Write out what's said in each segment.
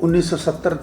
1970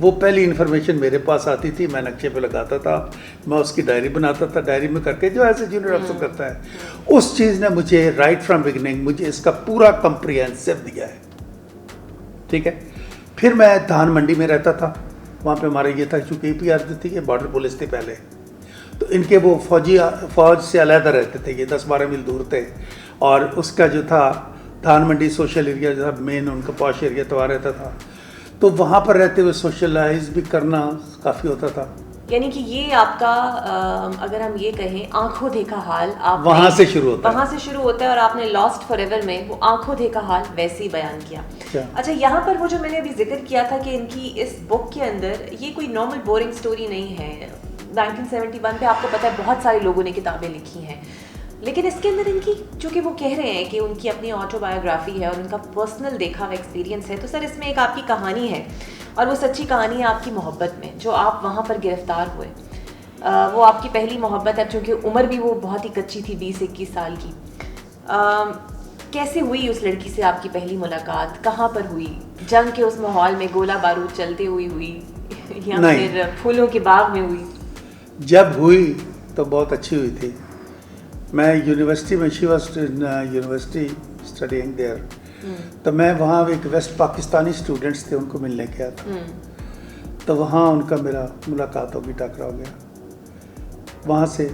وہ پہلی انفارمیشن میرے پاس آتی تھی, میں نقشے پہ لگاتا تھا, میں اس کی ڈائری بناتا تھا, ڈائری میں کر کے جو ایسے جونیئر افسر کرتا ہے, اس چیز نے مجھے رائٹ فرام بگننگ مجھے اس کا پورا کمپریہنسو دیا ہے. ٹھیک ہے. پھر میں دھان منڈی میں رہتا تھا, وہاں پہ ہمارا یہ تھا چونکہ اے پی آر جو تھی یہ بارڈر پولیس تھی پہلے, تو ان کے وہ فوج سے علیحدہ رہتے تھے, یہ 10-12 میل دور تھے, اور اس کا جو تھا دھان منڈی سوشل ایریا جو تھا مین ان کا پاش ایریا تو رہتا تھا, تو وہاں پر رہتے ہوئے سوشلائز بھی کرنا کافی ہوتا تھا. یعنی کہ یہ آپ کا اگر ہم یہ کہیں آنکھوں دیکھا حال آپ وہاں سے شروع ہوتا ہے, وہاں سے شروع ہوتا ہے, اور آپ نے لاسٹ فار ایور میں وہ آنکھوں دیکھا حال ویسے ہی بیان کیا. اچھا, یہاں پر وہ جو میں نے ابھی ذکر کیا تھا کہ ان کی اس بک کے اندر یہ کوئی نارمل بورنگ سٹوری نہیں ہے. 1971 پہ آپ کو پتہ ہے بہت سارے لوگوں نے کتابیں لکھی ہیں, لیکن اس کے اندر ان کی چونکہ وہ کہہ رہے ہیں کہ ان کی اپنی آٹو بایوگرافی ہے اور ان کا پرسنل دیکھا ہوا ایکسپیرینس ہے, تو سر اس میں ایک آپ کی کہانی ہے, اور وہ سچی کہانی ہے آپ کی محبت میں, جو آپ وہاں پر گرفتار ہوئے. وہ آپ کی پہلی محبت ہے, چونکہ عمر بھی وہ بہت ہی کچی تھی, 20-21 سال کی. کیسے ہوئی اس لڑکی سے آپ کی پہلی ملاقات, کہاں پر ہوئی, جنگ کے اس ماحول میں گولہ بارود چلتے ہوئی یا پھر پھولوں کے باغ میں ہوئی؟ جب ہوئی تو بہت اچھی ہوئی تھی. میں یونیورسٹی میں she was university studying there, تو میں وہاں ایک ویسٹ پاکستانی اسٹوڈنٹس تھے, ان کو ملنے گیا تھا, تو وہاں ان کا میرا ملاقات ہوگی, ٹاکرا ہو گیا. وہاں سے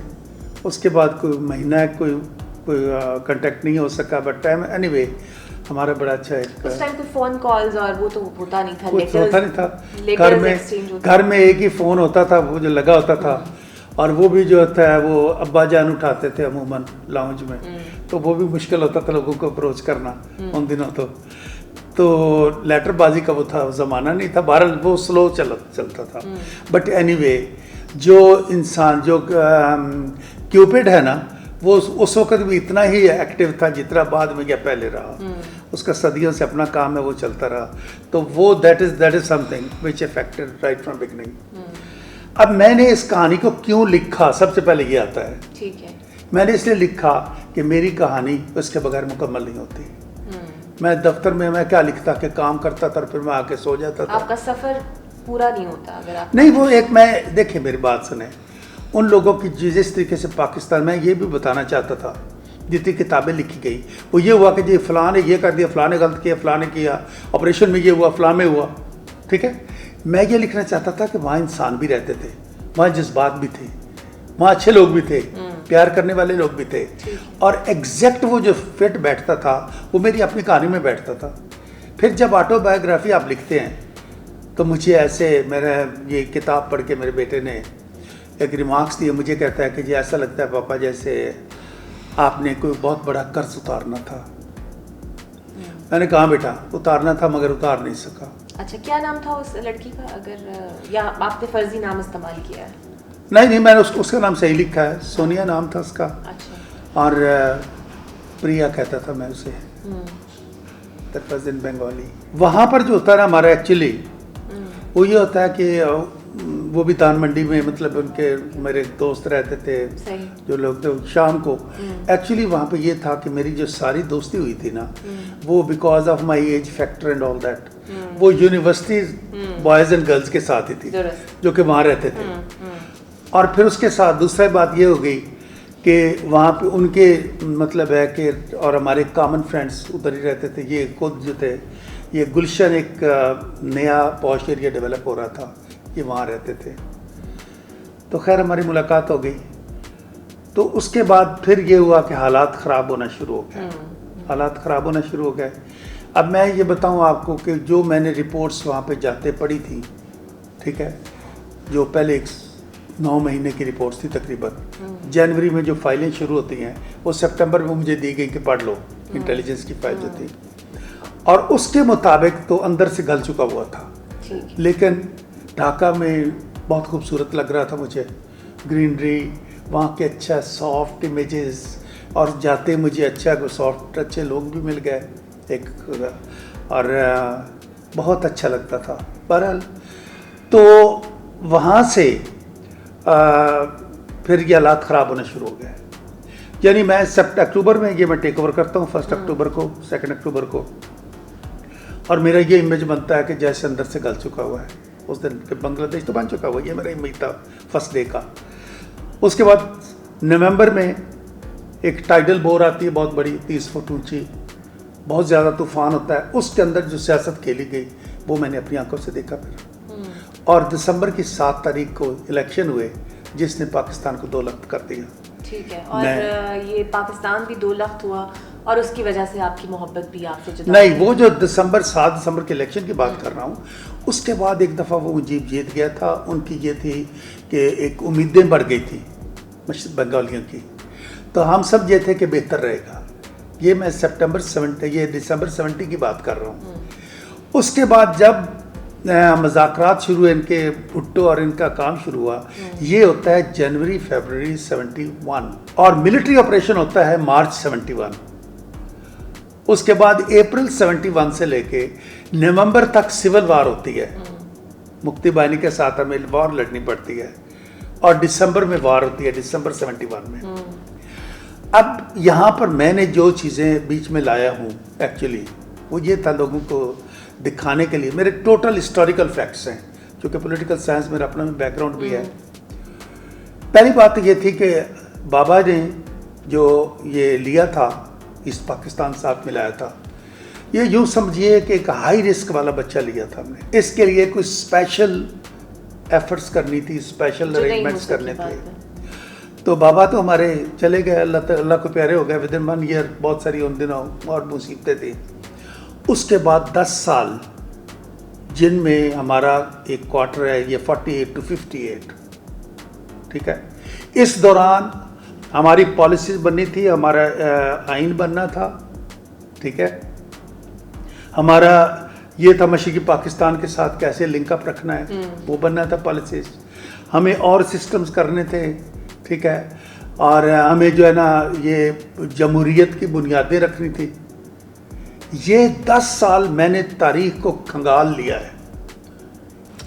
اس کے بعد کوئی مہینہ کوئی کنٹیکٹ نہیں ہو سکا, بٹ ٹائم اینی وے ہمارا بڑا اچھا ایک اس ٹائم کوئی فون کالز اور وہ تو ہوتا نہیں تھا, ہوتا نہیں تھا. گھر میں ایک ہی فون ہوتا تھا وہ جو لگا ہوتا تھا, اور وہ بھی جو ہوتا ہے وہ ابا جان اٹھاتے تھے عموماً لاؤنج میں, تو وہ بھی مشکل ہوتا تھا لوگوں کو اپروچ کرنا ان دنوں. تو لیٹر بازی کا وہ تھا زمانہ نہیں تھا, بہرحال وہ سلو چلتا تھا. بٹ اینی وے جو انسان جو کیوپڈ ہے نا, وہ اس وقت بھی اتنا ہی ایکٹیو تھا جتنا بعد میں یا پہلے رہا. اس کا صدیوں سے اپنا کام ہے, وہ چلتا رہا. تو وہ that is some thing which affected right from beginning. اب میں نے اس کہانی کو کیوں لکھا, سب سے پہلے یہ آتا ہے. ٹھیک ہے. میں نے اس لیے لکھا کہ میری کہانی اس کے بغیر مکمل نہیں ہوتی. میں دفتر میں کیا لکھتا کہ کام کرتا تھا اور پھر میں آ کے سو جاتا تھا. آپ کا سفر پورا نہیں ہوتا اگر آپ نہیں. وہ ایک میں دیکھیں میری بات سنیں, ان لوگوں کی جس طریقے سے پاکستان میں یہ بھی بتانا چاہتا تھا, جتنی کتابیں لکھی گئی وہ یہ ہوا کہ جی فلاں نے یہ کر دیا, فلاں نے غلط کیا, فلاں نے کیا, آپریشن میں یہ ہوا, فلاں میں ہوا. ٹھیک ہے. میں یہ لکھنا چاہتا تھا کہ وہاں انسان بھی رہتے تھے, وہاں جذبات بھی تھے, وہاں اچھے لوگ بھی تھے, پیار کرنے والے لوگ بھی تھے, اور ایگزیکٹ وہ جو فٹ بیٹھتا تھا وہ میری اپنی کہانی میں بیٹھتا تھا. پھر جب آٹو بایوگرافی آپ لکھتے ہیں تو مجھے ایسے میرا یہ کتاب پڑھ کے میرے بیٹے نے ایک ریمارکس دیے, مجھے کہتا ہے کہ جی ایسا لگتا ہے پاپا جیسے آپ نے کوئی بہت بڑا قرض اتارنا تھا. میں نے کہا بیٹا اتارنا تھا مگر اتار نہیں سکا. اچھا, کیا نام تھا اس لڑکی کا, اگر یا آپ نے فرضی نام استعمال کیا ہے؟ نہیں, میں نے اس کا نام صحیح لکھا ہے, سونیا نام تھا اس کا. اچھا. اور پریا کہتا تھا میں اسے, دیٹ واز ان بنگالی. وہاں پر جو ہوتا ہے نا ہمارا ایکچولی وہ یہ ہوتا ہے کہ وہ بھی دان منڈی میں, مطلب ان کے میرے دوست رہتے تھے جو لوگ تھے شام کو. ایکچولی وہاں پہ یہ تھا کہ میری جو ساری دوستی ہوئی تھی نا وہ because of my age factor and all that, وہ یونیورسٹی بوائز اینڈ گرلز کے ساتھ ہی تھی جو کہ وہاں رہتے تھے. اور پھر اس کے ساتھ دوسری بات یہ ہو گئی کہ وہاں پہ ان کے مطلب ہے کہ اور ہمارے کامن فرینڈس ادھر ہی رہتے تھے. یہ خود جو تھے یہ گلشن ایک نیا پوش ایریا ڈیولپ ہو رہا تھا, یہ وہاں رہتے تھے. تو خیر ہماری ملاقات ہو گئی. تو اس کے بعد پھر یہ ہوا کہ حالات خراب ہونا شروع ہو گئے, حالات خراب ہونا شروع ہو گئے. اب میں یہ بتاؤں آپ کو کہ جو میں نے رپورٹس وہاں پہ جاتے پڑھی تھیں, ٹھیک ہے, جو پہلے 9 مہینے کی رپورٹس تھی تقریباً, جنوری میں جو فائلیں شروع ہوتی ہیں وہ سپٹمبر میں مجھے دی گئی کہ پڑھ لو, انٹیلیجنس کی فائل جو تھی, اور اس کے مطابق تو اندر سے گل چکا ہوا تھا. لیکن ڈھاکہ میں بہت خوبصورت لگ رہا تھا مجھے, گرینری وہاں کے اچھا سافٹ امیجز, اور جاتے مجھے اچھا سافٹ اچھے لوگ بھی مل گئے ایک, اور بہت اچھا لگتا تھا. بہرحال تو وہاں سے پھر یہ حالات خراب ہونا شروع ہو گئے. یعنی میں اکتوبر میں یہ میں ٹیک اوور کرتا ہوں 1 اکتوبر کو, 2 اکتوبر کو, اور میرا یہ امیج بنتا ہے کہ جیسے اندر سے گل چکا ہوا ہے. اس دن کہ بنگلہ دیش تو بن چکا ہوا, یہ میرا امید تھا فرسٹ ڈے کا. اس کے بعد نومبر میں ایک ٹائیڈل بور آتی ہے بہت بڑی 30 فٹ اونچی, بہت زیادہ طوفان ہوتا ہے, اس کے اندر جو سیاست کھیلی گئی وہ میں نے اپنی آنکھوں سے دیکھا پھر. اور دسمبر کی 7 تاریخ کو الیکشن ہوئے جس نے پاکستان کو 2 لخت کر دیا. ٹھیک ہے, اور یہ پاکستان بھی 2 لخت ہوا اور اس کی وجہ سے آپ کی محبت بھی آپ سے جدا نہیں, وہ جو 7 دسمبر کے الیکشن کی بات کر رہا ہوں, اس کے بعد ایک دفعہ وہ مجیب جیت گیا تھا. ان کی یہ تھی کہ ایک امیدیں بڑھ گئی تھی مشرق بنگالیوں کی, تو ہم سب یہ تھے کہ بہتر رہے گا. یہ میں دسمبر 70 کی بات کر رہا ہوں. اس کے بعد جب مذاکرات شروع ہوئے ان کے بھٹو اور ان کا کام شروع ہوا, یہ ہوتا ہے جنوری فیبروری 71 اور ملٹری آپریشن ہوتا ہے مارچ 71. اس کے بعد اپریل 71 سے لے کے نومبر تک سول وار ہوتی ہے, مفتی بانی کے ساتھ ہمیں وار لڑنی پڑتی ہے, اور دسمبر میں وار ہوتی ہے, دسمبر 71 میں. اب یہاں پر میں نے جو چیزیں بیچ میں لایا ہوں ایکچولی وہ یہ تھا لوگوں کو دکھانے کے لیے, میرے ٹوٹل ہسٹوریکل فیکٹس ہیں, چونکہ پولیٹیکل سائنس میرا اپنا بیک گراؤنڈ بھی ہے. پہلی بات یہ تھی کہ بابا نے جو یہ لیا تھا ایسٹ پاکستان ساتھ ملایا تھا, یہ یوں سمجھیے کہ ایک ہائی رسک والا بچہ لیا تھا ہم نے. اس کے لیے کوئی اسپیشل ایفرٹس کرنی تھی, اسپیشل ارینجمنٹس کرنے تھے. تو بابا تو ہمارے چلے گئے, اللہ کو پیارے ہو گئے ود ان 1 ایئر. بہت ساری ان دنوں اور مصیبتیں تھیں. اس کے بعد 10 سال جن میں ہمارا ایک کوارٹر ہے یہ 48 to 58, ٹھیک ہے. اس دوران ہماری پالیسیز بننی تھی, ہمارا آئین بننا تھا, ٹھیک ہے. ہمارا یہ تھا مشرقی پاکستان کے ساتھ کیسے لنک اپ رکھنا ہے, وہ بننا تھا پالیسیز. ہمیں اور سسٹمز کرنے تھے, ٹھیک ہے. اور ہمیں جو ہے نا یہ جمہوریت کی بنیادیں رکھنی تھی. یہ 10 سال میں نے تاریخ کو کھنگال لیا ہے,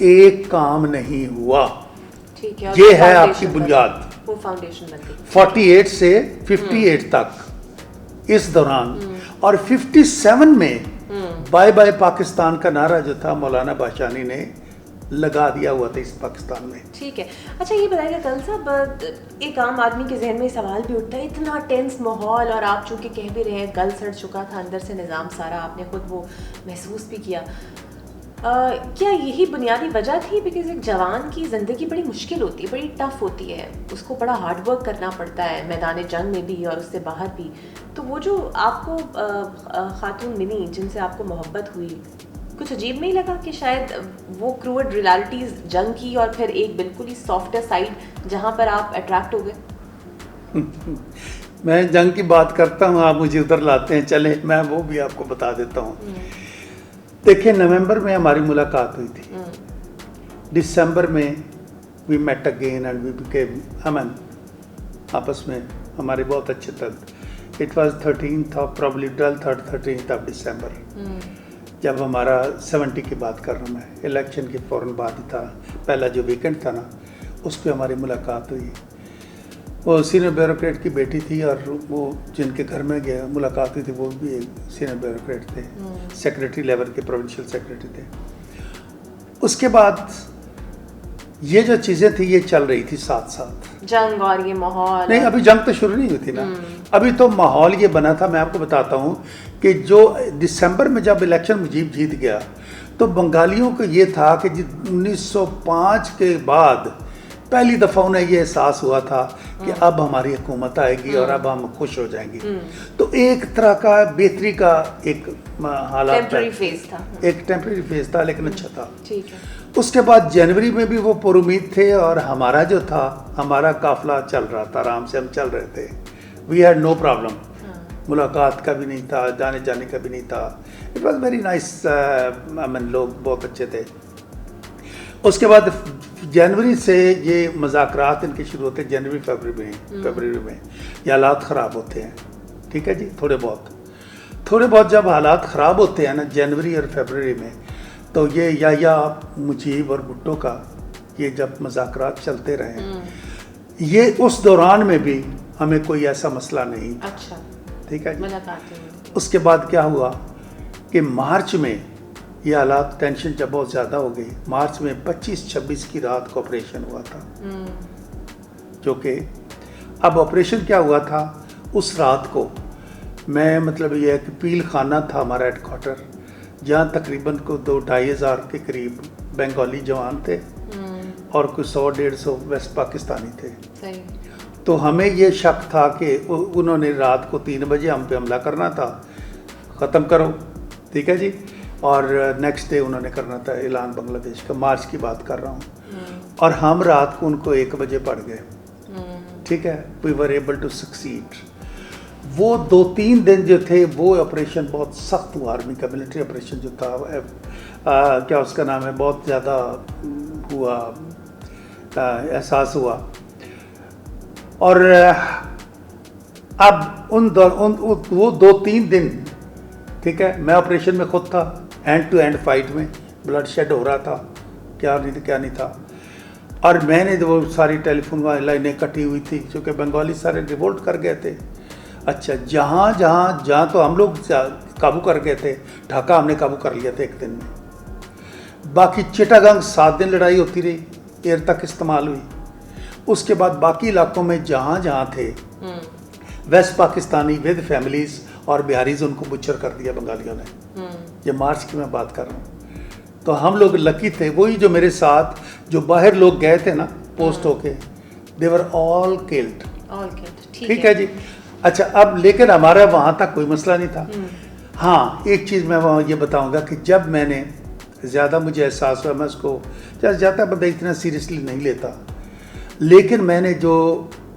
ایک کام نہیں ہوا. یہ ہے آپ کی بنیاد. 48 سے 58 تک اس دوران, اور 57 میں بائے بائے پاکستان کا نعرہ جو تھا مولانا باشانی نے لگا دیا ہوا تھا اس پاکستان میں. ٹھیک ہے. اچھا یہ بتائیے گا کل صاحب, ایک عام آدمی کے ذہن میں سوال بھی اٹھتا ہے, اتنا ٹینس ماحول, اور آپ چونکہ کہہ بھی رہے ہیں گل سڑ چکا تھا اندر سے نظام سارا, آپ نے خود وہ محسوس بھی کیا, کیا یہی بنیادی وجہ تھی؟ بیکاز ایک جوان کی زندگی بڑی مشکل ہوتی ہے, بڑی ٹف ہوتی ہے, اس کو بڑا ہارڈ ورک کرنا پڑتا ہے میدان جنگ میں بھی اور اس سے باہر بھی. تو وہ جو آپ کو خاتون ملی جن سے آپ کو محبت ہوئی, کچھ عجیب نہیں لگا کہ شاید وہ کروڈ ریالٹیز جنگ کی اور پھر ایک بالکل ہی سافٹر سائڈ جہاں پر آپ اٹریکٹ ہو گئے؟ میں جنگ کی بات کرتا ہوں, آپ مجھے ادھر لاتے ہیں, چلے میں وہ بھی آپ کو بتا دیتا ہوں. دیکھیں نومبر میں ہماری ملاقات ہوئی تھی, دسمبر میں we met again and we became امن, آپس میں ہمارے بہت اچھے تک. It was 13th of probably 12th or 13th of December, جب ہمارا 70 کی بات کر رہا ہوں میں, الیکشن کے فوراً بعد ہی تھا, پہلا جو ویکنڈ تھا نا اس پہ ہماری ملاقات ہوئی. وہ سینئر بیوروکریٹ کی بیٹی تھی, اور وہ جن کے گھر میں گیا ملاقات ہوئی تھی وہ بھی ایک سینئر بیوروکریٹ تھے, سیکریٹری لیول کے, پروونشل سیکریٹری تھے. اس کے بعد یہ جو چیزیں تھیں یہ چل رہی تھی ساتھ ساتھ. جنگ اور یہ ماحول نہیں, ابھی جنگ تو شروع نہیں ہوئی تھی نا, ابھی تو ماحول یہ بنا تھا. میں آپ کو بتاتا ہوں کہ جو دسمبر میں جب الیکشن مجیب جیت گیا تو بنگالیوں کو یہ تھا کہ 1905 کے بعد پہلی دفعہ انہیں یہ احساس ہوا تھا کہ اب ہماری حکومت آئے گی اور اب ہم خوش ہو جائیں گے. تو ایک طرح کا بہتری کا ایک حالات تھا, ایک ٹیمپریری فیز تھا, لیکن اچھا تھا. اس کے بعد جنوری میں بھی وہ پر امید تھے, اور ہمارا جو تھا ہمارا قافلہ چل رہا تھا, آرام سے ہم چل رہے تھے. وی ہیڈ نو پرابلم, ملاقات کا بھی نہیں تھا, جانے جانے کا بھی نہیں تھا. اٹ واز ویری نائس, لوگ بہت اچھے تھے. اس کے بعد جنوری سے یہ مذاکرات ان کے شروع ہوتے ہیں, جنوری فیبروری میں یہ حالات خراب ہوتے ہیں, ٹھیک ہے جی. تھوڑے بہت جب حالات خراب ہوتے ہیں نا جنوری اور فیبروری میں, تو یہ یا مجیب اور بھٹو کا یہ جب مذاکرات چلتے رہے, یہ اس دوران میں بھی ہمیں کوئی ایسا مسئلہ نہیں تھا. اچھا, ٹھیک ہے جی. اس کے بعد کیا ہوا کہ مارچ میں یہ حالات ٹینشن جب بہت زیادہ ہو گئی. مارچ میں 25-26 کی رات کو آپریشن ہوا تھا, جو کہ اب آپریشن کیا ہوا تھا اس رات کو. میں مطلب یہ ہے کہ پیل خانہ تھا ہمارا ہیڈ کوارٹر, جہاں تقریباً کو 2-2,500 کے قریب بنگالی جوان تھے اور کوئی 100-150 ویسٹ پاکستانی تھے. تو ہمیں یہ شک تھا کہ انہوں نے رات کو 3 بجے ہم پہ حملہ کرنا تھا, ختم کرو, ٹھیک ہے جی, اور نیکسٹ ڈے انہوں نے کرنا تھا اعلان بنگلہ دیش کا. مارچ کی بات کر رہا ہوں, اور ہم رات کو ان کو 1 بجے پڑ گئے, ٹھیک ہے. وی ور ایبل ٹو سکسیڈ. وہ 2-3 دن جو تھے وہ آپریشن بہت سخت ہوا, آرمی کا ملٹری آپریشن جو تھا, کیا اس کا نام ہے, بہت زیادہ ہوا, احساس ہوا. اور اب وہ 2-3 دن, ٹھیک ہے, میں آپریشن میں خود تھا, ہینڈ ٹو ہینڈ فائٹ میں, بلڈ شیڈ ہو رہا تھا, کیا نہیں تھا. اور میں نے وہ ساری ٹیلی فون لائنیں کٹی ہوئی تھی کیونکہ بنگالی سارے ریوولٹ کر گئے تھے. اچھا, جہاں تو ہم لوگ قابو کر گئے تھے, ڈھاکہ ہم نے قابو کر لیا تھا 1 دن میں. باقی چٹاگانگ 7 دن لڑائی ہوتی رہی, ایئر تک استعمال ہوئی. اس کے بعد باقی علاقوں میں جہاں تھے ویسٹ پاکستانی ود فیملیز اور بہاریز, ان کو بچر کر دیا بنگالیوں نے. یہ مارچ کی میں بات کر رہا ہوں. تو ہم لوگ لکی تھے, وہی جو میرے ساتھ جو باہر لوگ گئے تھے نا پوسٹ ہو کے, دے ور آل کلڈ, ٹھیک ہے جی. اچھا, اب لیکن ہمارا وہاں تک کوئی مسئلہ نہیں تھا. ہاں, ایک چیز میں وہاں یہ بتاؤں گا کہ جب میں نے زیادہ مجھے احساس ہوا, میں اس کو جاتا بندہ اتنا سیریسلی نہیں لیتا, لیکن میں نے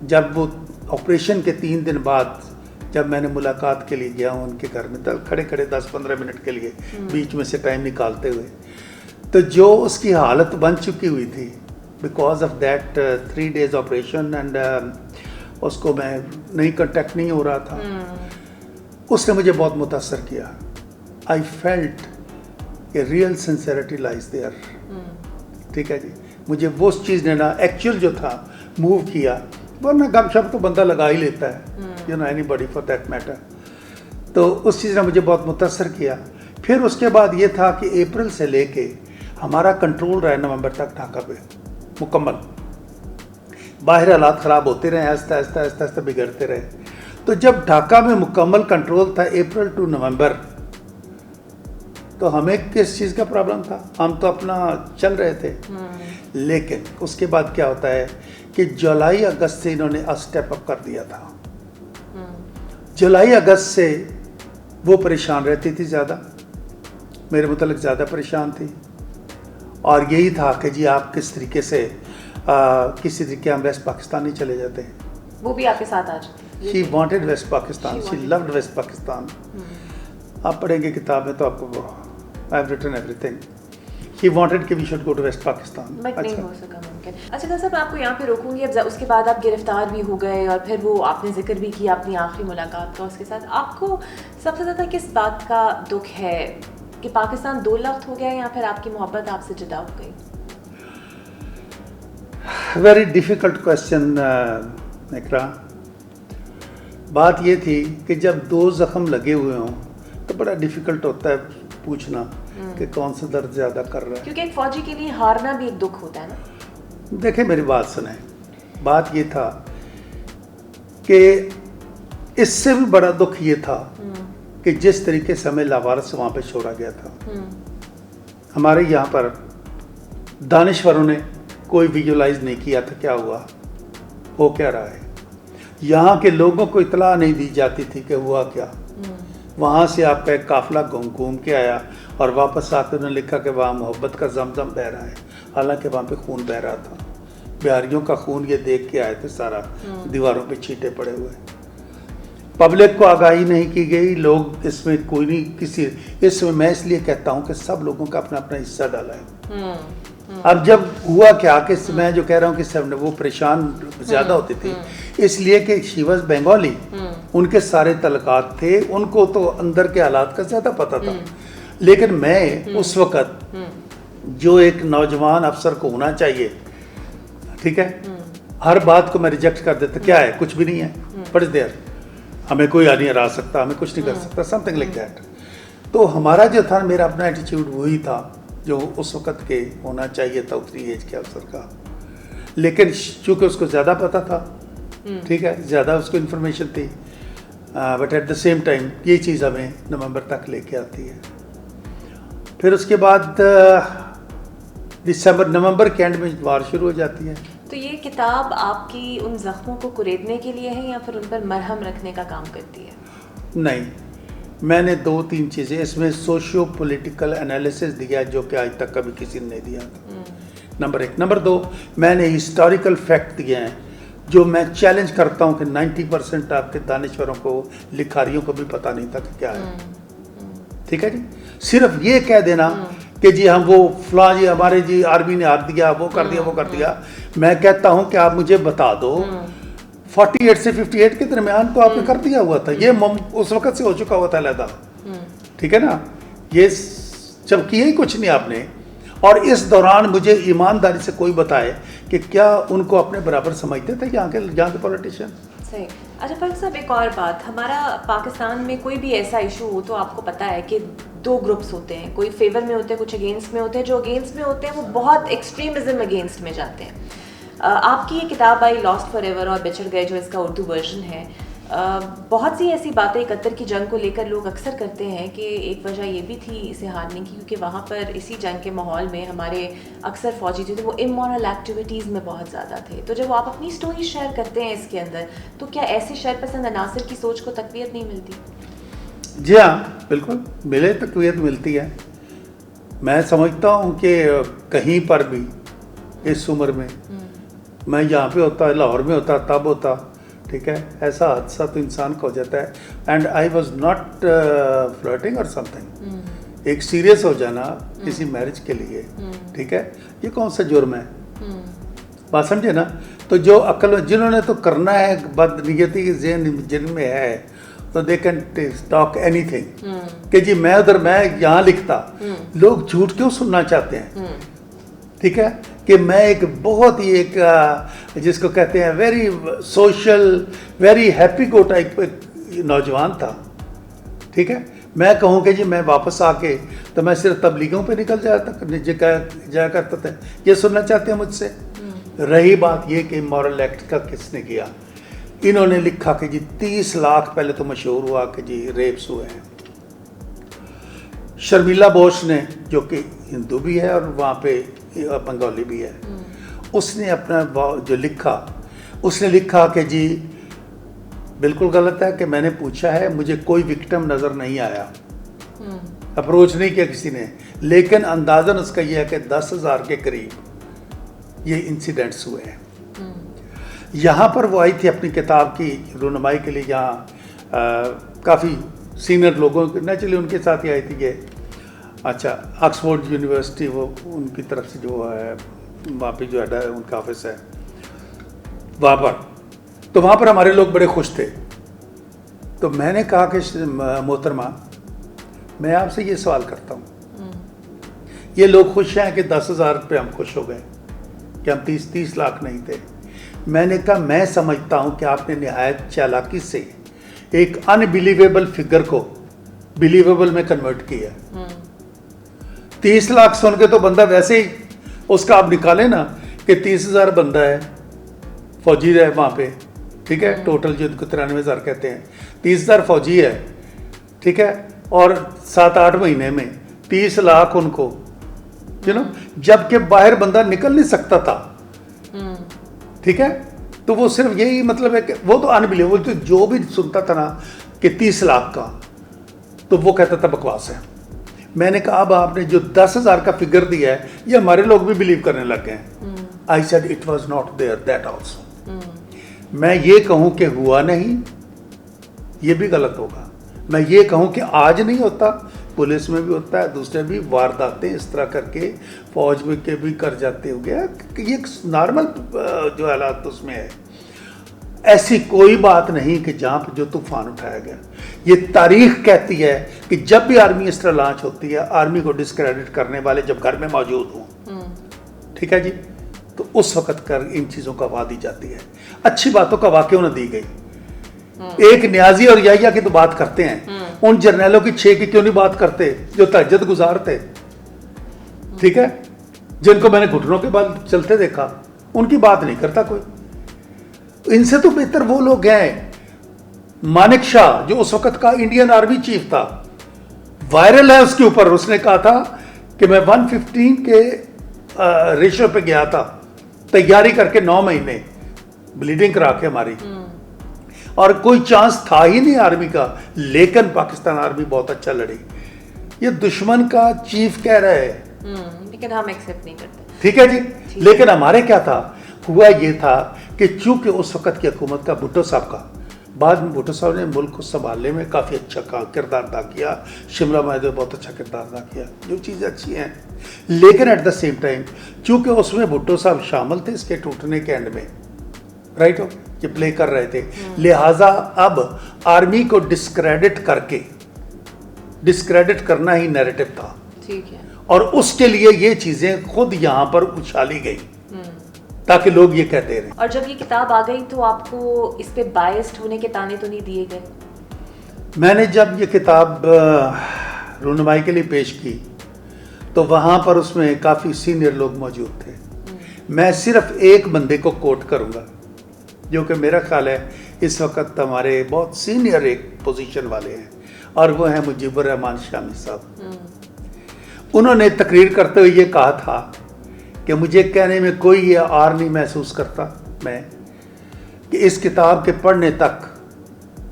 جب وہ آپریشن کے 3 دن بعد جب میں نے ملاقات کے لیے گیا ہوں ان کے گھر میں, کھڑے 10-15 منٹ کے لیے بیچ میں سے ٹائم نکالتے ہوئے, تو جو اس کی حالت بن چکی ہوئی تھی because of that 3 days operation, and اس کو میں کنٹیکٹ نہیں ہو رہا تھا, اس نے مجھے بہت متاثر کیا. آئی فیلٹ کہ ریئل سنسیئرٹی لائز دیئر, ٹھیک ہے جی. مجھے وہ چیز نے نا ایکچوئل جو تھا موو کیا, ورنہ گپ شپ تو بندہ لگا ہی لیتا ہے, you know anybody for that matter. تو اس چیز نے مجھے بہت متاثر کیا. پھر اس کے بعد یہ تھا کہ اپریل سے لے کے ہمارا کنٹرول رہا نومبر تک ڈھاکہ پہ مکمل. باہر حالات خراب ہوتے رہے, آہستہ بگڑتے رہے. تو جب ڈھاکہ میں مکمل کنٹرول تھا اپریل ٹو نومبر, تو ہمیں کس چیز کا پرابلم تھا, ہم تو اپنا چل رہے تھے. لیکن اس کے بعد کیا ہوتا ہے کہ جولائی اگست سے انہوں نے اسٹیپ اپ کر دیا تھا. جولائی اگست سے وہ پریشان رہتی تھی, زیادہ میرے متعلق زیادہ پریشان تھی, اور یہی تھا کہ جی آپ کس طریقے سے کسی طریقے ہم ویسٹ پاکستان نہیں چلے جاتے. وہ بھی آپ کے ساتھ آ جاتی. She wanted West Pakistan, she loved West Pakistan. آپ پڑھیں گے کتاب میں تو آپ کو I have written everything. He wanted کہ we should go to West Pakistan. But نہیں ہو سکا ممکن. اچھا خان صاحب, میں آپ کو یہاں پہ روکوں گی. اب اس کے بعد آپ گرفتار بھی ہو گئے, اور پھر وہ آپ نے ذکر بھی کیا اپنی آخری ملاقات کا اس کے ساتھ. آپ کو سب سے زیادہ کس بات کا دکھ ہے کہ پاکستان 2 لفظ ہو گیا, یا پھر آپ کی محبت آپ سے جدا ہو گئی؟ ویری ڈیفیکلٹ کوشچن اقرا. بات یہ تھی کہ جب 2 زخم لگے ہوئے ہوں تو بڑا ڈیفیکلٹ ہوتا ہے پوچھنا کہ کون سا درد زیادہ کر رہا ہے, کیونکہ ایک فوجی کے لیے ہارنا بھی ایک دکھ ہوتا ہے نا. دیکھیں میری بات سنیں, بات یہ تھا کہ اس سے بھی بڑا دکھ یہ تھا کہ جس طریقے سے ہمیں لاوارث وہاں پہ چھوڑا گیا تھا. ہمارے یہاں پر دانشوروں نے کوئی ویژولائز نہیں کیا تھا کیا ہوا, ہو کیا رہا ہے. یہاں کے لوگوں کو اطلاع نہیں دی جاتی تھی کہ ہوا کیا. وہاں سے آپ کا ایک قافلہ گھوم کے آیا, اور واپس آ کے انہوں نے لکھا کہ وہاں محبت کا زمزم بہ رہا ہے, حالانکہ وہاں پہ خون بہ رہا تھا. بہاریوں کا خون یہ دیکھ کے آئے تھے سارا, دیواروں پہ چھینٹے پڑے ہوئے. پبلک کو آگاہی نہیں کی گئی, لوگ اس میں کوئی نہیں کسی, اس میں اس لیے کہتا ہوں کہ سب لوگوں کا اپنا اپنا حصہ ڈالا ہے. اب جب ہوا کیا کہ میں جو کہہ رہا ہوں کہ سب وہ پریشان زیادہ ہوتی تھی, اس لیے کہ شی واز بنگالی, ان کے سارے تعلقات تھے, ان کو تو اندر کے حالات کا زیادہ پتہ تھا. لیکن میں اس وقت جو ایک نوجوان افسر کو ہونا چاہیے, ٹھیک ہے, ہر بات کو میں ریجیکٹ کر دیتا. کیا ہے, کچھ بھی نہیں ہے, بٹ دیر, ہمیں کوئی نہیں ہرا سکتا, ہمیں کچھ نہیں کر سکتا, سم تھنگ لائک دیٹ. تو ہمارا جو تھا میرا اپنا ایٹیچیوڈ وہی تھا جو اس وقت کے ہونا چاہیے تھا اتنی ایج کے افسر کا، لیکن چونکہ اس کو زیادہ پتہ تھا، ٹھیک ہے، زیادہ اس کو انفارمیشن تھی، but at the same time یہ چیز ہمیں نومبر تک لے کے آتی ہے. پھر اس کے بعد نومبر کے اینڈ میں وار شروع ہو جاتی ہے. تو یہ کتاب آپ کی ان زخموں کو کریدنے کے لیے ہے یا پھر ان پر مرہم رکھنے کا کام کرتی ہے؟ نہیں، میں نے 2-3 چیزیں اس میں سوشیو پولیٹیکل انالیسس دیا جو کہ آج تک کبھی کسی نے نہیں دیا تھا، نمبر 1. نمبر 2، میں نے ہسٹوریکل فیکٹ دیے ہیں جو میں چیلنج کرتا ہوں کہ 90% آپ کے دانشوروں کو، لکھاریوں کو بھی پتہ نہیں تھا کہ کیا ہے. ٹھیک ہے جی، صرف یہ کہہ دینا کہ جی ہم وہ فلاں جی ہمارے جی آرمی نے ہاتھ دیا، وہ کر دیا، وہ کر دیا. میں کہتا ہوں کہ آپ مجھے بتا دو 48 سے 58 کے درمیان تو آپ نے کر دیا ہوا تھا، یہ اس وقت سے ہو چکا ہوا تھا علیحدہ. ٹھیک ہے نا، یہ جب کیا ہی کچھ نہیں آپ نے. اور اس دوران مجھے ایمانداری سے کوئی بتائے کہ کیا ان کو اپنے برابر سمجھتے تھے یہاں کے پولیٹیشین. صحیح. اچھا فاروق صاحب، ایک اور بات، ہمارا پاکستان میں کوئی بھی ایسا ایشو ہو تو آپ کو پتہ ہے کہ 2 گروپس ہوتے ہیں، کوئی فیور میں ہوتے ہیں، کچھ اگینسٹ میں ہوتے ہیں. جو اگینسٹ میں ہوتے ہیں وہ بہت ایکسٹریمزم اگینسٹ میں جاتے ہیں. آپ کی یہ کتاب آئی لاسٹ فار ایور اور بچڑ گئے جو اس کا اردو ورژن ہے، بہت سی ایسی باتیں 71 کی جنگ کو لے کر لوگ اکثر کرتے ہیں کہ ایک وجہ یہ بھی تھی اسے ہارنے کی کیونکہ وہاں پر اسی جنگ کے ماحول میں ہمارے اکثر فوجی جو تھے وہ امورل ایکٹیویٹیز میں بہت زیادہ تھے. تو جب آپ اپنی سٹوری شیئر کرتے ہیں اس کے اندر تو کیا ایسے شر پسند عناصر کی سوچ کو تقویت نہیں ملتی؟ جی ہاں، بالکل ملے، تقویت ملتی ہے. میں سمجھتا ہوں کہ کہیں پر بھی اس عمر میں یہاں پہ ہوتا، لاہور میں ہوتا، تب ہوتا، ٹھیک ہے، ایسا حادثہ تو انسان کو ہو جاتا ہے. اینڈ آئی واز ناٹ فلرٹنگ اور سم تھنگ. ایک سیریس ہو جانا کسی میرج کے لیے، ٹھیک ہے، یہ کون سا جرم ہے؟ بات سمجھے نا. تو جو عقل جنہوں نے تو کرنا ہے، بد نیتی کے ذہن جن میں ہے تو they can talk any thing کہ جی میں یہاں لکھتا. لوگ جھوٹ کیوں سننا چاہتے ہیں؟ ٹھیک ہے، کہ میں ایک بہت ہی ایک جس کو کہتے ہیں very social, very happy go type نوجوان تھا. ٹھیک ہے، میں کہوں کہ جی میں واپس آ کے تو میں صرف تبلیغوں پہ نکل جایا کرتا تھا. یہ سننا چاہتے ہیں مجھ سے. رہی بات یہ کہ مورل ایکٹ کا کس نے کیا، انہوں نے لکھا کہ جی 30 لاکھ پہلے تو مشہور ہوا کہ جی ریپس ہوئے ہیں. شرمیلا بوش نے جو کہ ہندو بھی ہے اور وہاں پہ بنگالی بھی ہے، اس نے اپنا جو لکھا، اس نے لکھا کہ جی بالکل غلط ہے کہ میں نے پوچھا ہے، مجھے کوئی وکٹم نظر نہیں آیا، اپروچ نہیں کیا کسی نے، لیکن اندازاً اس کا یہ ہے کہ 10,000 کے قریب یہ انسیڈنٹس ہوئے ہیں. یہاں پر وہ آئی تھی اپنی کتاب کی رونمائی کے لیے، یہاں کافی سینئر لوگوں نیچرلی ان کے ساتھ ہی آئی تھی. یہ اچھا آکسفورڈ یونیورسٹی، وہ ان کی طرف سے جو ہے وہاں پہ جو ہے ان کا آفس ہے وہاں پر، تو وہاں پر ہمارے لوگ بڑے خوش تھے. تو میں نے کہا کہ محترمہ میں آپ سے یہ سوال کرتا ہوں، یہ لوگ خوش ہیں کہ 10,000 پہ ہم خوش ہو گئے کہ ہم 30 لاکھ نہیں تھے. میں نے کہا میں سمجھتا ہوں کہ آپ نے نہایت چالاکی سے ایک انبیلیویبل فگر کو بلیویبل میں کنورٹ کیا. 30 لاکھ سن کے تو بندہ ویسے ہی اس کا آپ نکالیں نا کہ 30,000 بندہ ہے فوجی ہے وہاں پہ، ٹھیک ہے، ٹوٹل جو 93,000 کہتے ہیں، 30,000 فوجی ہے، ٹھیک ہے، اور 7-8 مہینے میں 30 لاکھ ان کو، جب کہ باہر بندہ نکل نہیں سکتا تھا. ٹھیک ہے، تو وہ صرف یہی مطلب ہے کہ وہ تو انبلیویبل تھا. جو بھی سنتا تھا نا کہ 30 لاکھ کا تو وہ کہتا تھا بکواس ہے. میں نے کہا اب آپ نے جو 10,000 کا فگر دیا ہے یہ ہمارے لوگ بھی بلیو کرنے لگ گئے ہیں. I said it was not there that also. میں یہ کہوں کہ ہوا نہیں یہ بھی غلط ہوگا. میں یہ کہوں کہ آج نہیں ہوتا، پولیس میں بھی ہوتا ہے، دوسرے بھی وارداتیں اس طرح کر کے فوج میں کے بھی کر جاتے ہو گیا، یہ نارمل جو حالات اس میں ہے. ایسی کوئی بات نہیں کہ جہاں پہ جو طوفان اٹھایا گیا. یہ تاریخ کہتی ہے کہ جب بھی آرمی اس طرح لانچ ہوتی ہے، آرمی کو ڈسکریڈٹ کرنے والے جب گھر میں موجود ہوں، ٹھیک ہے جی، تو اس وقت کر ان چیزوں کا ہوا دی جاتی ہے. اچھی باتوں کا واقعہ نہ دی گئی. ایک نیازی اور یحییٰ کی تو بات کرتے ہیں ان جرنیلوں کی 6 کی کیوں نہیں بات کرتے جو تہجد گزار تھے؟ ٹھیک ہے، جن کو میں نے گھٹنوں کے بعد چلتے دیکھا، ان کی بات نہیں کرتا کوئی. ان سے تو بہتر وہ لوگ ہیں. مانک شاہ جو اس وقت کا انڈین آرمی چیف تھا، وائرل ہے اس کے اوپر، اس نے کہا تھا کہ میں 115 کے ریشو پہ گیا تھا تیاری کر کے 9 مہینے بلیڈنگ کرا کے ہماری، اور کوئی چانس تھا ہی نہیں آرمی کا، لیکن پاکستان آرمی بہت اچھا لڑی. یہ دشمن کا چیف کہہ رہا ہے لیکن ہم ایکسیپٹ نہیں کرتے. ٹھیک ہے جی. لیکن ہمارے کیا تھا، ہوا یہ تھا کہ چونکہ اس وقت کی حکومت کا بھٹو صاحب کا، بعد میں بھٹو صاحب نے ملک کو سنبھالنے میں کافی اچھا کردار ادا کیا، شملہ معاہدے میں بہت اچھا کردار ادا کیا، جو چیزیں اچھی ہیں. لیکن ایٹ دا سیم ٹائم چونکہ اس میں بھٹو صاحب شامل تھے اس کے ٹوٹنے کے اینڈ میں، رائٹ ہو، یہ پلے کر رہے تھے، لہٰذا اب آرمی کو ڈسکریڈٹ کر کے، ڈسکریڈٹ کرنا ہی نیریٹو تھا. ٹھیک ہے. اور اس کے لیے یہ چیزیں خود یہاں پر اچھالی گئی تاکہ لوگ یہ کہتے رہیں. اور جب یہ کتاب آ گئی تو آپ کو اس پہ بائسڈ ہونے کے تانے تو نہیں دیے گئے؟ میں نے جب یہ کتاب رونمائی کے لیے پیش کی تو وہاں پر اس میں کافی سینئر لوگ موجود تھے. میں صرف ایک بندے کو کوٹ کروں گا جو کہ میرا خیال ہے اس وقت ہمارے بہت سینئر ایک پوزیشن والے ہیں، اور وہ ہیں مجیب الرحمان شامی صاحب. انہوں نے تقریر کرتے ہوئے یہ کہا تھا کہ مجھے کہنے میں کوئی یہ آر نہیں محسوس کرتا میں کہ اس کتاب کے پڑھنے تک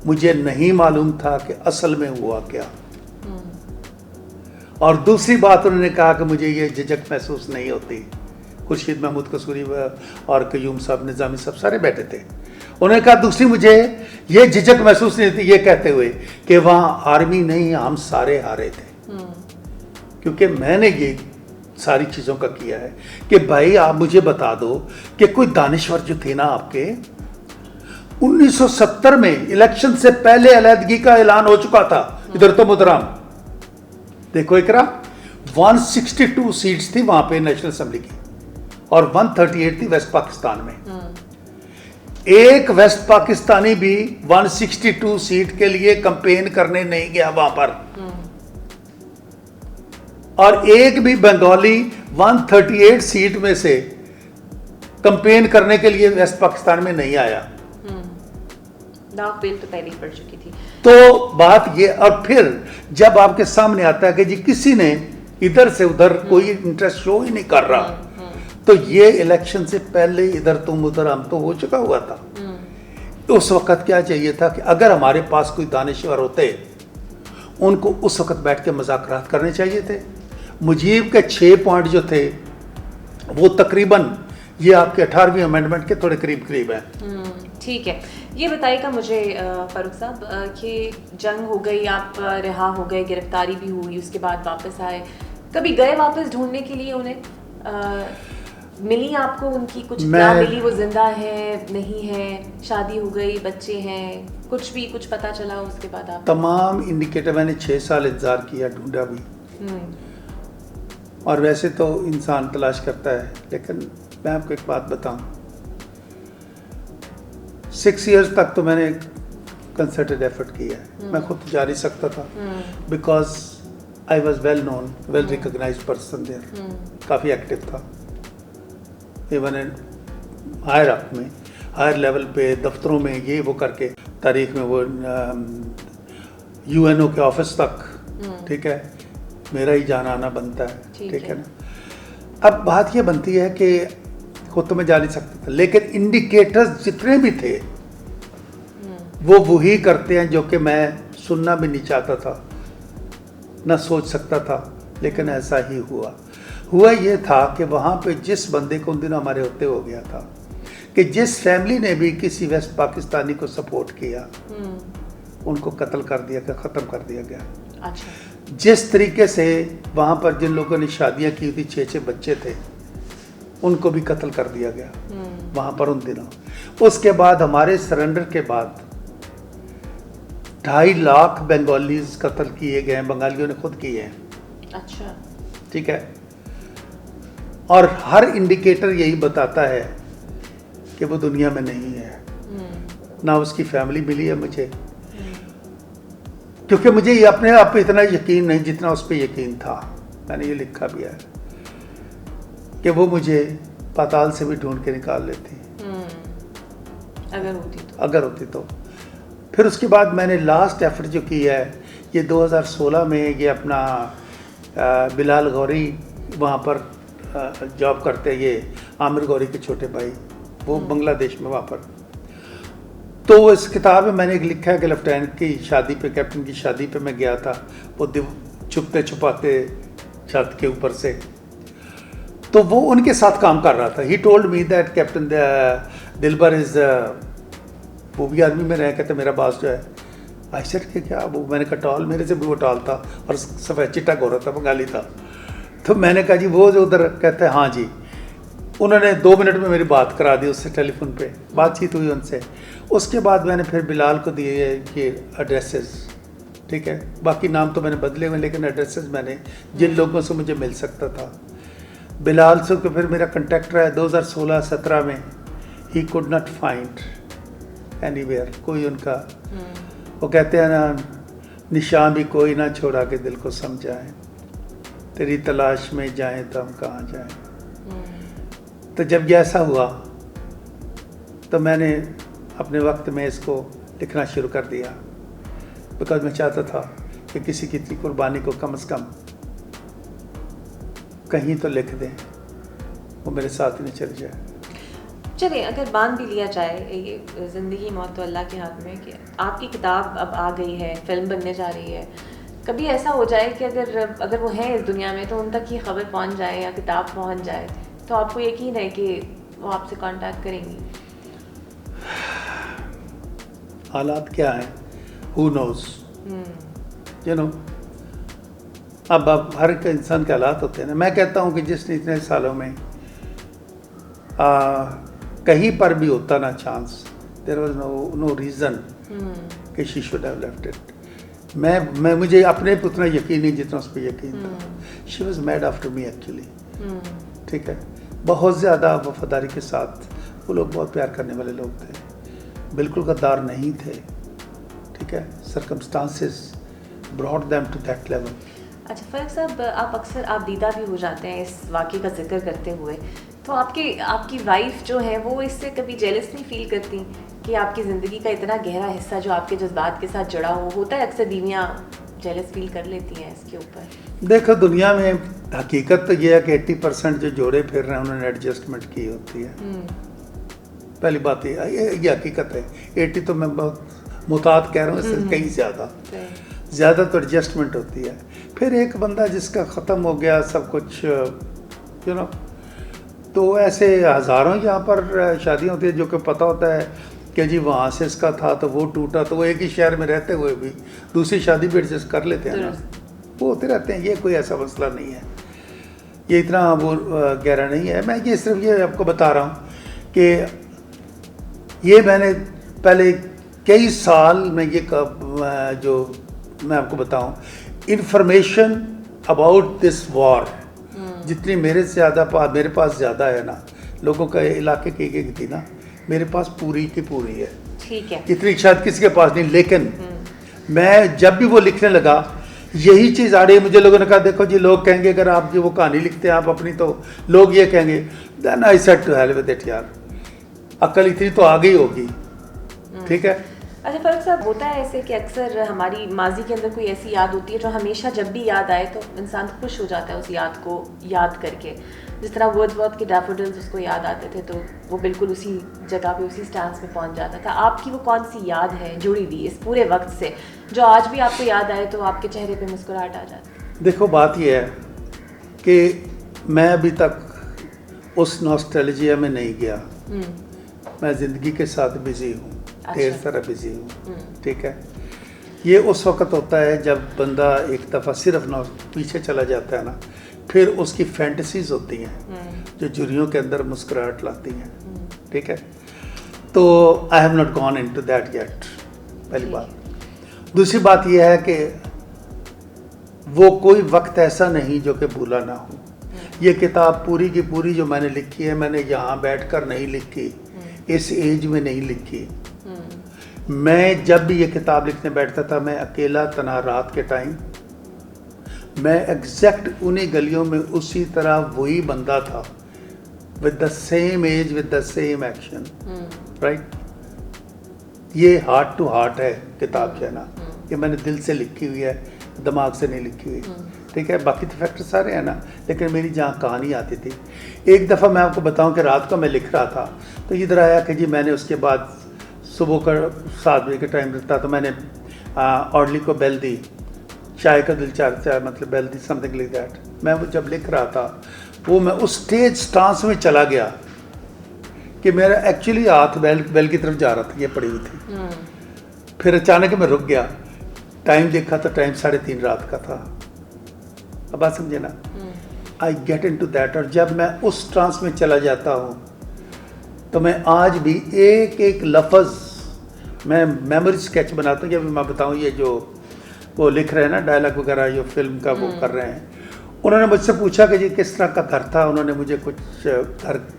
مجھے نہیں معلوم تھا کہ اصل میں ہوا کیا. اور دوسری بات انہوں نے کہا کہ مجھے یہ جھجک محسوس نہیں ہوتی. خورشید محمود قصوری اور قیوم صاحب، نظامی صاحب سارے بیٹھے تھے. انہوں نے کہا دوسری مجھے یہ جھجک محسوس نہیں ہوتی یہ کہتے ہوئے کہ وہاں آرمی نہیں، ہم سارے ہارے تھے. کیونکہ میں نے یہ ساری چیزوں کا کیا ہے کہ بھائی آپ مجھے بتا دو کہ کوئی دانشور جو تھے نا آپ کے 1970 میں الیکشن سے پہلے علیحدگی کا اعلان ہو چکا تھا. ادھر تو محترم دیکھو اقرا، 162 سیٹس تھی وہاں پہ نیشنل اسمبلی کی، اور 138 تھی ویسٹ پاکستان میں. ایک ویسٹ پاکستانی بھی 162 سیٹ کے لیے کمپین کرنے نہیں گیا وہاں پر، اور ایک بھی بنگالی 138 سیٹ میں سے کمپین کرنے کے لیے ویسٹ پاکستان میں نہیں آیا. لاک بیل تو پہلے ہی پڑ چکی تھی. تو بات یہ، اور پھر جب آپ کے سامنے آتا ہے کہ جی کسی نے ادھر سے ادھر کوئی انٹرسٹ شو ہی نہیں کر رہا، تو یہ الیکشن سے پہلے ادھر تم ادھر ہم تو ہو چکا ہوا تھا. اس وقت کیا چاہیے تھا کہ اگر ہمارے پاس کوئی دانشور ہوتے ان کو اس وقت بیٹھ کے مذاکرات کرنے چاہیے تھے. مجیب کے 6 پوائنٹ جو تھے وہ تقریباً یہ آپ کے 18ویں امینڈمنٹ کے تھوڑے قریب قریب ہیں. ٹھیک ہے. یہ بتائیے گا مجھے فاروق صاحب کہ جنگ ہو گئی، آپ رہا ہو گئے، گرفتاری بھی ہوئی، اس کے بعد واپس آئے، کبھی گئے واپس ڈھونڈنے کے لیے انہیں؟ ملی آپ کو ان کی کچھ کیا ملی؟ وہ زندہ ہے نہیں ہے؟ شادی ہو گئی، بچے ہیں، کچھ بھی کچھ پتا چلا اس کے بعد؟ آپ تمام انڈیکیٹر میں نے 6 سال انتظار کیا، ڈھونڈا بھی، اور ویسے تو انسان تلاش کرتا ہے. لیکن میں آپ کو ایک بات بتاؤں، 6 ایئرز تک تو میں نے کنسرٹڈ ایفرٹ کیا ہے. میں خود جا نہیں سکتا تھا because I was well known, well recognized person there, کافی ایکٹیو تھا. ایون ہائر اپ میں، ہائر لیول پہ دفتروں میں یہ وہ کر کے، تاریخ میں وہ UN کے آفس تک، ٹھیک ہے، میرا ہی جانا آنا بنتا ہے. ٹھیک ہے نا. اب بات یہ بنتی ہے کہ خود تو میں جا نہیں سکتا تھا، لیکن انڈیکیٹرز جتنے بھی تھے وہ وہی کرتے ہیں جو کہ میں سننا بھی نہیں چاہتا تھا، نہ سوچ سکتا تھا، لیکن ایسا ہی ہوا. ہوا یہ تھا کہ وہاں پہ جس بندے کو ان دنوں ہمارے ہوتے ہو گیا تھا کہ جس فیملی نے بھی کسی ویسٹ پاکستانی کو سپورٹ کیا ان کو قتل کر دیا گیا، ختم کر دیا گیا. جس طریقے سے وہاں پر جن لوگوں نے شادیاں کی تھی، 6 بچے تھے، ان کو بھی قتل کر دیا گیا وہاں پر ان دنوں. اس کے بعد ہمارے سرنڈر کے بعد 2.5 لاکھ بنگالیز قتل کیے گئے ہیں، بنگالیوں نے خود کیے ہیں. اچھا، ٹھیک ہے. اور ہر انڈیکیٹر یہی بتاتا ہے کہ وہ دنیا میں نہیں ہے، نہ اس کی فیملی ملی ہے مجھے. کیونکہ مجھے یہ اپنے آپ پہ اتنا یقین نہیں جتنا اس پہ یقین تھا. میں نے یہ لکھا بھی ہے کہ وہ مجھے پاتال سے بھی ڈھونڈ کے نکال لیتی اگر ہوتی تو. پھر اس کے بعد میں نے لاسٹ ایفرٹ جو کی ہے یہ 2016 میں، یہ اپنا بلال غوری وہاں پر جاب کرتے، یہ عامر غوری کے چھوٹے بھائی، وہ بنگلہ دیش میں وہاں پر. تو اس کتاب میں نے ایک لکھا ہے کہ لیفٹیننٹ کی شادی پہ، کیپٹن کی شادی پہ میں گیا تھا، وہ چھپتے چھپاتے چھت کے اوپر سے، تو وہ ان کے ساتھ کام کر رہا تھا. He told me that captain Dilbar is, وہ بھی آرمی میں رہ کے تھے میرا باس جو ہے. آئی سیڈ کہ کیا؟ وہ میں نے کہا ٹال، میرے سے بھی وہ ٹال تھا اور سفید چٹا گورا تھا، بنگالی تھا. تو میں نے کہا جی وہ جو ادھر کہتے ہیں ہاں جی. انہوں نے 2 منٹ میں میری بات کرا دی اس سے، ٹیلی فون پہ بات چیت ہوئی ان سے. اس کے بعد میں نے پھر بلال کو دیے یہ ایڈریسز، ٹھیک ہے. باقی نام تو میں نے بدلے ہوئے لیکن ایڈریسز میں نے جن لوگوں سے مجھے مل سکتا تھا. بلال سے پھر میرا کنٹیکٹ رہا ہے 2016-17 میں. He could not find any where, کوئی ان کا، وہ کہتے ہیں نا نشان بھی کوئی نہ چھوڑا کے دل کو سمجھائیں، تیری تلاش میں جائیں تو ہم کہاں جائیں. تو جب یہ ایسا ہوا تو میں نے اپنے وقت میں اس کو لکھنا شروع کر دیا، بیکاز میں چاہتا تھا کہ کسی کی قربانی کو کم از کم کہیں تو لکھ دیں، وہ میرے ساتھ نہیں چل جائے. چلیں اگر باندھ بھی لیا جائے یہ زندگی موت تو اللہ کے ہاتھ میں، کہ آپ کی کتاب اب آ گئی ہے، فلم بننے جا رہی ہے، کبھی ایسا ہو جائے کہ اگر وہ ہیں اس دنیا میں تو ان تک یہ خبر پہنچ جائے یا کتاب پہنچ جائے تو آپ کو یقین ہے کہ وہ آپ سے کانٹیکٹ کریں گی؟ حالات کیا ہیں who knows you know. اب ہر ایک انسان کے حالات ہوتے ہیں نا. میں کہتا ہوں کہ جس نے اتنے سالوں میں کہیں پر بھی ہوتا نا chance, there was no reason کہ she should have left it. میں مجھے اپنے پہ اتنا یقین نہیں جتنا اس پہ یقین تھا. She was made after me actually, ٹھیک ہے. بہت زیادہ وفاداری کے ساتھ، وہ لوگ بہت پیار کرنے والے لوگ تھے، بالکل غدار نہیں تھے، ٹھیک ہے. Circumstances brought them to that level. اچھا فارق صاحب، آپ اکثر آپ دیدہ بھی ہو جاتے ہیں اس واقعے کا ذکر کرتے ہوئے، تو آپ کی وائف جو ہے وہ اس سے کبھی جیلس نہیں فیل کرتی کہ آپ کی زندگی کا اتنا گہرا حصہ جو آپ کے جذبات کے ساتھ جڑا ہوتا ہے؟ اکثر بیویاں جیلس فیل کر لیتی ہیں اس کے اوپر. دیکھو دنیا میں حقیقت تو یہ ہے کہ 80% جو جوڑے پھر رہے ہیں انہوں نے ایڈجسٹمنٹ کی ہوتی ہے. پہلی بات یہ حقیقت ہے. 80 تو میں بہت محتاط کہہ رہا ہوں، اس سے کہیں زیادہ تو ایڈجسٹمنٹ ہوتی ہے. پھر ایک بندہ جس کا ختم ہو گیا سب کچھ یو نو، تو ایسے ہزاروں یہاں پر شادیاں ہوتی ہیں جو کہ پتہ ہوتا ہے کہ جی وہاں سے اس کا تھا تو وہ ٹوٹا، تو وہ ایک ہی شہر میں رہتے ہوئے بھی دوسری شادی بھی ایڈجسٹ کر لیتے ہیں نا، وہ ہوتے رہتے ہیں. یہ کوئی ایسا مسئلہ نہیں ہے، یہ اتنا وہ گہرا نہیں ہے. میں یہ صرف یہ آپ کو بتا رہا ہوں کہ یہ میں نے پہلے کئی سال میں یہ جو میں آپ کو بتاؤں انفارمیشن اباؤٹ دس وار جتنی میرے پاس زیادہ ہے نا، لوگوں کا علاقے کی ایک تھی نا، میرے پاس پوری کی پوری ہے، ٹھیک ہے، اتنی شاید کسی کے پاس نہیں. لیکن میں جب بھی وہ لکھنے لگا یہی چیز آ رہی ہے مجھے. لوگوں نے کہا دیکھو جی لوگ کہیں گے اگر آپ جو وہ کہانی لکھتے ہیں آپ اپنی، تو لوگ یہ کہیں گے then I said to hell with it, یار عقل اتنی تو آ گئی ہوگی، ٹھیک ہے. اچھا فاروق صاحب، ہوتا ہے ایسے کہ اکثر ہماری ماضی کے اندر کوئی ایسی یاد ہوتی ہے جو ہمیشہ جب بھی یاد آئے تو انسان خوش ہو جاتا ہے اس یاد کو یاد کر کے. جس طرح ورڈزورتھ کے ڈیفوڈلز اس کو یاد آتے تھے تو وہ بالکل اسی جگہ پہ اسی سٹانس میں پہنچ جاتا تھا. آپ کی وہ کون سی یاد ہے جڑی ہوئی اس پورے وقت سے جو آج بھی آپ کو یاد آئے تو آپ کے چہرے پہ مسکراہٹ آ جاتی؟ دیکھو بات یہ ہے کہ میں ابھی تک اس نوسٹیلجیا میں نہیں گیا. میں زندگی کے ساتھ بزی ہوں، ڈھیر سارا بزی ہوں، ٹھیک ہے. یہ اس وقت ہوتا ہے جب بندہ ایک دفعہ صرف پیچھے چلا جاتا ہے نا، پھر اس کی فینٹیسیز ہوتی ہیں جو جھریوں کے اندر مسکراہٹ لاتی ہیں، ٹھیک ہے. تو I have not gone into that yet, پہلی بات. دوسری بات یہ ہے کہ وہ کوئی وقت ایسا نہیں جو کہ بھولا نہ ہو. یہ کتاب پوری کی پوری جو میں نے لکھی ہے، میں نے یہاں بیٹھ کر نہیں لکھی، اس ایج میں نہیں لکھی. میں جب بھی یہ کتاب لکھنے بیٹھتا تھا میں اکیلا تنہا رات کے ٹائم میں ایگزیکٹ انہی گلیوں میں اسی طرح وہی بندہ تھا with the same age with the same action right. یہ ہارٹ ٹو ہارٹ ہے کتاب جو ہے نا یہ میں نے دل سے لکھی ہوئی ہے دماغ سے نہیں لکھی ہوئی ٹھیک ہے. باقی تو فیکٹر سارے ہیں نا لیکن میری جہاں کہانی آتی تھی. ایک دفعہ میں آپ کو بتاؤں کہ رات کو میں لکھ رہا تھا تو ادھر آیا کہ جی میں نے اس کے بعد صبح کا 7 بجے کے ٹائم رکھتا تو میں نے آرڈلی کو بیل دی چائے کا دل چاہتا مطلب بیل دی سم تھنگ لائک دیٹ. میں وہ جب لکھ رہا تھا وہ میں اس اسٹیج سٹانس میں چلا گیا کہ میرا ایکچولی ہاتھ بیل کی طرف جا رہا تھا یہ پڑی ہوئی تھی. پھر اچانک میں رک گیا ٹائم دیکھا تو ٹائم 3:30 رات کا تھا. اب بات سمجھے نا I get into that. اور جب میں اس ٹرانس میں چلا جاتا ہوں تو میں آج بھی ایک ایک لفظ میں میموری اسکیچ بناتا ہوں. جب میں بتاؤں یہ جو وہ لکھ رہے ہیں نا ڈائلاگ وغیرہ جو فلم کا وہ کر رہے ہیں انہوں نے مجھ سے پوچھا کہ جی کس طرح کا گھر تھا. انہوں نے مجھے کچھ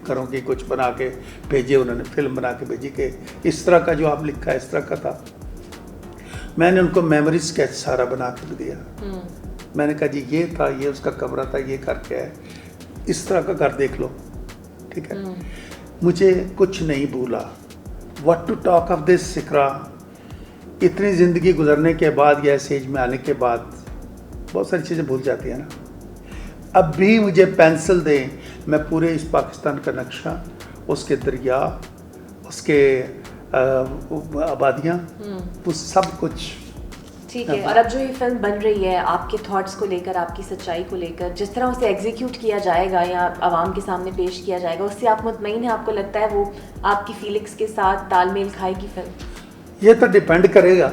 گھروں کی کچھ بنا کے بھیجے انہوں نے فلم بنا کے بھیجی کہ اس طرح کا جو آپ لکھا ہے اس طرح کا تھا. میں نے ان کو میموری اسکیچ سارا بنا کے دیا. میں نے کہا جی یہ تھا یہ اس کا کمرہ تھا یہ کر کے ہے اس طرح کا گھر دیکھ لو ٹھیک ہے. مجھے کچھ نہیں بھولا. What to talk of this سکرا. اتنی زندگی گزرنے کے بعد یا اس ایج میں آنے کے بعد بہت ساری چیزیں بھول جاتی ہیں نا. اب بھی مجھے پینسل دیں میں پورے اس پاکستان کا نقشہ اس کے دریا اس کے آبادیاں وہ سب کچھ ٹھیک ہے. اور اب جو یہ فلم بن رہی ہے آپ کے تھاٹس کو لے کر آپ کی سچائی کو لے کر جس طرح اسے ایگزیکیوٹ کیا جائے گا یا عوام کے سامنے پیش کیا جائے گا اس سے آپ مطمئن ہیں آپ کو لگتا ہے وہ آپ کی فیلنگس کے ساتھ تال میل کھائے گی فلم؟ یہ تو ڈیپینڈ کرے گا.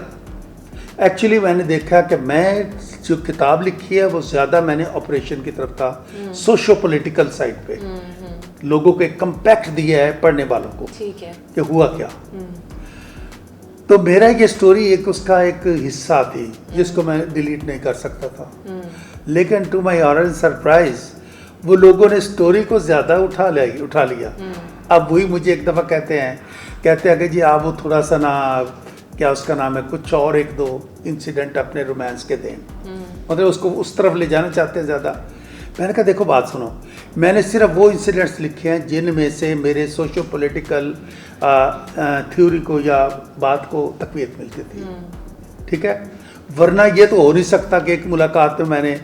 ایکچولی میں نے دیکھا کہ میں جو کتاب لکھی ہے وہ زیادہ میں نے آپریشن کی طرف تھا سوشو پولیٹیکل سائڈ پہ لوگوں کو ایک کمپیکٹ دیا ہے پڑھنے والوں کو ٹھیک ہے کہ ہوا کیا. تو میرا یہ سٹوری ایک اس کا ایک حصہ تھی جس کو میں ڈیلیٹ نہیں کر سکتا تھا. لیکن to my honour and surprise وہ لوگوں نے سٹوری کو زیادہ اٹھا لیا. اب وہی مجھے ایک دفعہ کہتے ہیں کہ جی آپ وہ تھوڑا سا نا کیا اس کا نام ہے کچھ اور 1-2 انسیڈنٹ اپنے رومانس کے دیں مطلب اس کو اس طرف لے جانا چاہتے ہیں زیادہ. میں نے کہا دیکھو بات سنو میں نے صرف وہ انسیڈنٹس لکھے ہیں جن میں سے میرے سوشو پولیٹیکل تھیوری کو یا بات کو تقویت ملتی تھی ٹھیک ہے. ورنہ یہ تو ہو نہیں سکتا کہ ایک ملاقات میں نے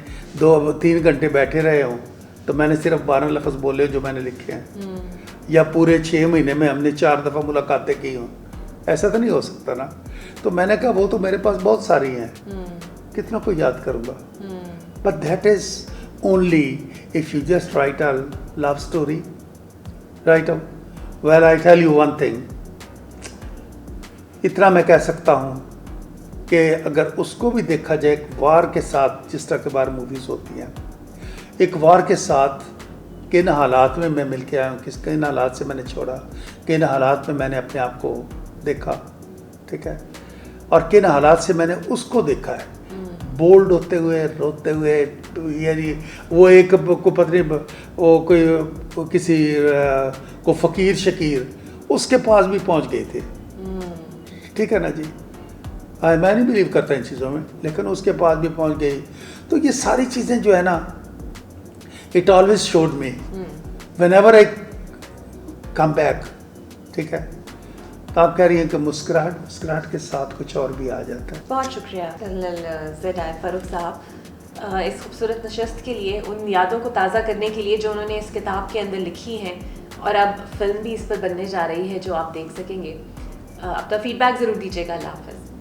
2-3 گھنٹے بیٹھے رہے ہوں تو میں نے صرف 12 لفظ بولے جو میں نے لکھے ہیں یا پورے 6 مہینے میں ہم نے 4 دفعہ ملاقاتیں کی ہوں. ایسا تو نہیں ہو سکتا نا. تو میں نے کہا وہ تو میرے پاس بہت ساری ہیں کتنا کو یاد کروں گا. But that is only if you just write a love story, right? Well, I tell you one thing. اتنا میں کہہ سکتا ہوں کہ اگر اس کو بھی دیکھا جائے ایک وار کے ساتھ جس طرح کے بار موویز ہوتی ہیں ایک وار کے ساتھ کن حالات میں مل کے آیا ہوں کن حالات سے میں نے چھوڑا کن حالات میں نے اپنے آپ کو دیکھا ٹھیک ہے اور کن حالات سے میں نے اس کو دیکھا ہے بولڈ ہوتے ہوئے روتے ہوئے یعنی وہ ایک کو پتہ نہیں وہ کوئی کسی کو فقیر شکیر اس کے پاس بھی پہنچ گئے تھے ٹھیک ہے نا جی. میں نہیں بلیو کرتا ان چیزوں میں لیکن اس کے پاس بھی پہنچ گئی. تو یہ ساری چیزیں جو ہے نا it always should me when ever I come back ٹھیک ہے. تو آپ کہہ رہی ہیں کہ مسکراہٹ کے ساتھ کچھ اور بھی آ جاتا ہے. بہت شکریہ فاروق صاحب اس خوبصورت نشست کے لیے ان یادوں کو تازہ کرنے کے لیے جو انہوں نے اس کتاب کے اندر لکھی ہیں اور اب فلم بھی اس پر بننے جا رہی ہے جو آپ دیکھ سکیں گے. اپنا فیڈ بیک ضرور دیجیے گا. اللہ حافظ.